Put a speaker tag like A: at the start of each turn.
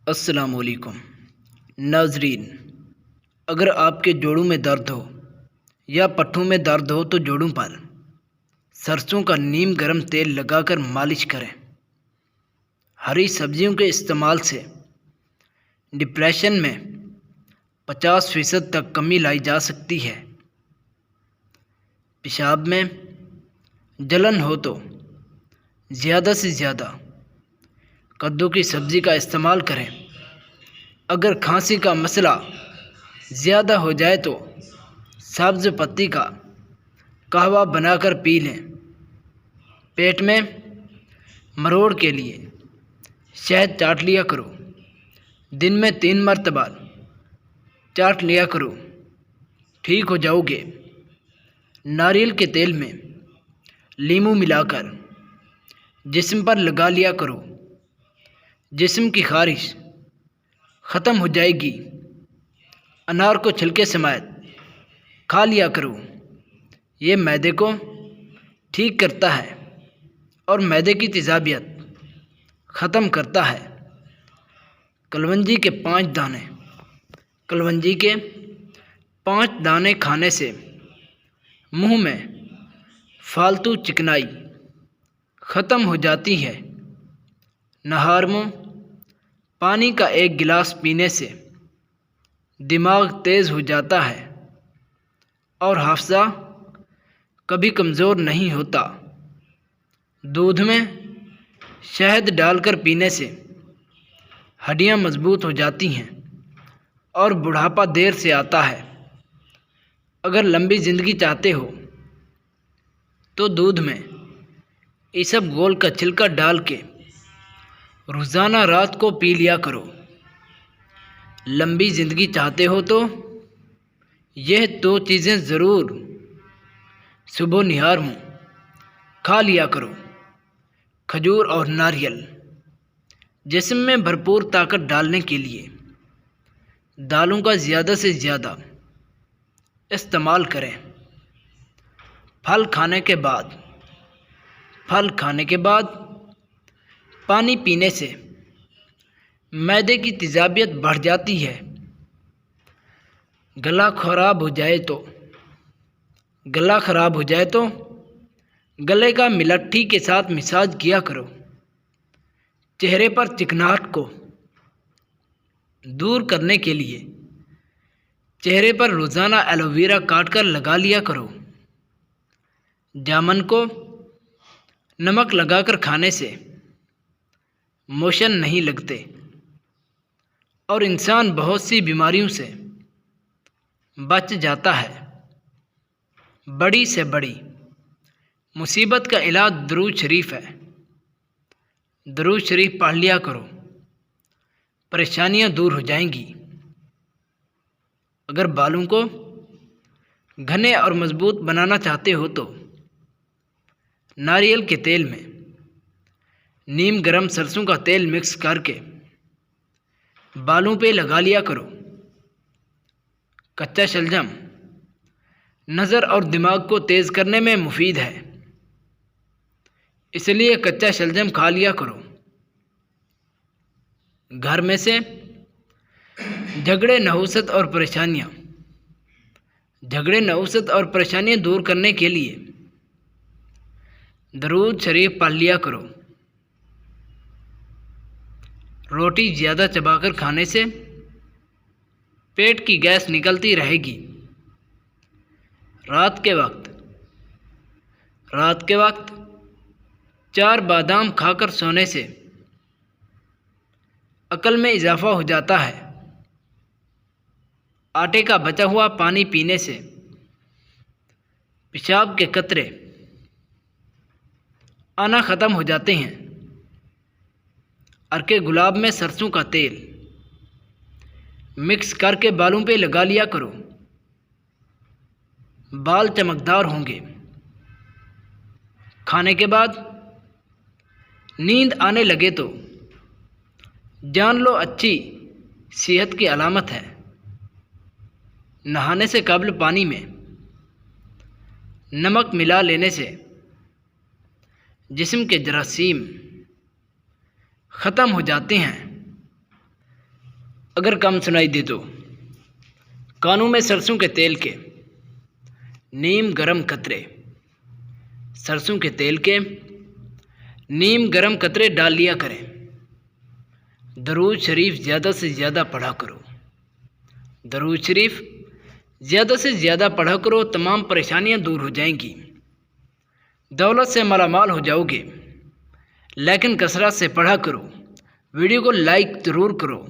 A: अस्सलामुअलैकुम नाजरीन। अगर आपके जोड़ों में दर्द हो या पट्टों में दर्द हो तो जोड़ों पर सरसों का नीम गर्म तेल लगाकर मालिश करें। हरी सब्जियों के इस्तेमाल से डिप्रेशन में 50% तक कमी लाई जा सकती है। पेशाब में जलन हो तो ज़्यादा से ज़्यादा कद्दू की सब्ज़ी का इस्तेमाल करें। अगर खांसी का मसला ज़्यादा हो जाए तो सब्ज़ पत्ती का कहवा बनाकर पी लें। पेट में मरोड़ के लिए शहद चाट लिया करो। दिन में 3 मरतबा चाट लिया करो, ठीक हो जाओगे। नारियल के तेल में नींबू मिलाकर जिस्म पर लगा लिया करो, जिस्म की खारिश ख़त्म हो जाएगी। अनार को छिलके समेत खा लिया करो, ये मैदे को ठीक करता है और मैदे की तेज़ाबियत ख़त्म करता है। कलवंजी के 5 दाने कलवंजी के 5 दाने खाने से मुंह में फालतू चिकनाई ख़त्म हो जाती है। नहार मुँह पानी का 1 गिलास पीने से दिमाग तेज़ हो जाता है और हाफ़ज़ा कभी कमज़ोर नहीं होता। दूध में शहद डालकर पीने से हड्डियाँ मज़बूत हो जाती हैं और बुढ़ापा देर से आता है। अगर लंबी ज़िंदगी चाहते हो तो दूध में इसबगोल का छिलका डाल के रोज़ाना रात को पी लिया करो। लंबी ज़िंदगी चाहते हो तो यह 2 चीज़ें ज़रूर सुबह निहार मुँह खा लिया करो, खजूर और नारियल। जिस्म में भरपूर ताकत डालने के लिए दालों का ज़्यादा से ज़्यादा इस्तेमाल करें। फल खाने के बाद पानी पीने से मैदे की तेज़ाबियत बढ़ जाती है। गला ख़राब हो जाए तो गले का मिलट्ठी के साथ मसाज किया करो। चेहरे पर चिकनाहट को दूर करने के लिए चेहरे पर रोज़ाना एलोवेरा काट कर लगा लिया करो। जामुन को नमक लगाकर खाने से मोशन नहीं लगते और इंसान बहुत सी बीमारियों से बच जाता है। बड़ी से बड़ी मुसीबत का इलाज दुरूद शरीफ है। दुरूद शरीफ पढ़ लिया करो, परेशानियां दूर हो जाएंगी। अगर बालों को घने और मज़बूत बनाना चाहते हो तो नारियल के तेल में नीम गरम सरसों का तेल मिक्स करके बालों पे लगा लिया करो। कच्चा शलजम नज़र और दिमाग को तेज़ करने में मुफीद है, इसलिए कच्चा शलजम खा लिया करो। घर में से झगड़े नहुसत और परेशानियां दूर करने के लिए दरूद शरीफ पढ़ लिया करो। रोटी ज़्यादा चबाकर खाने से पेट की गैस निकलती रहेगी। रात के वक्त 4 बादाम खाकर सोने से अक्ल में इजाफा हो जाता है। आटे का बचा हुआ पानी पीने से पेशाब के कतरे आना ख़त्म हो जाते हैं। अर्के गुलाब में सरसों का तेल मिक्स करके बालों पे लगा लिया करो, बाल चमकदार होंगे। खाने के बाद नींद आने लगे तो जान लो अच्छी सेहत की अलामत है। नहाने से कबल पानी में नमक मिला लेने से जिस्म के जरासीम ख़त्म हो जाते हैं। अगर कम सुनाई दे तो कानों में सरसों के तेल के नीम गरम कतरे, सरसों के तेल के नीम गरम कतरे डाल लिया करें। दरूद शरीफ ज़्यादा से ज़्यादा पढ़ा करो, दरूद शरीफ ज़्यादा से ज़्यादा पढ़ा करो, तमाम परेशानियां दूर हो जाएंगी। दौलत से मालामाल हो जाओगे, लेकिन कसरत से पढ़ा करो। वीडियो को लाइक ज़रूर करो।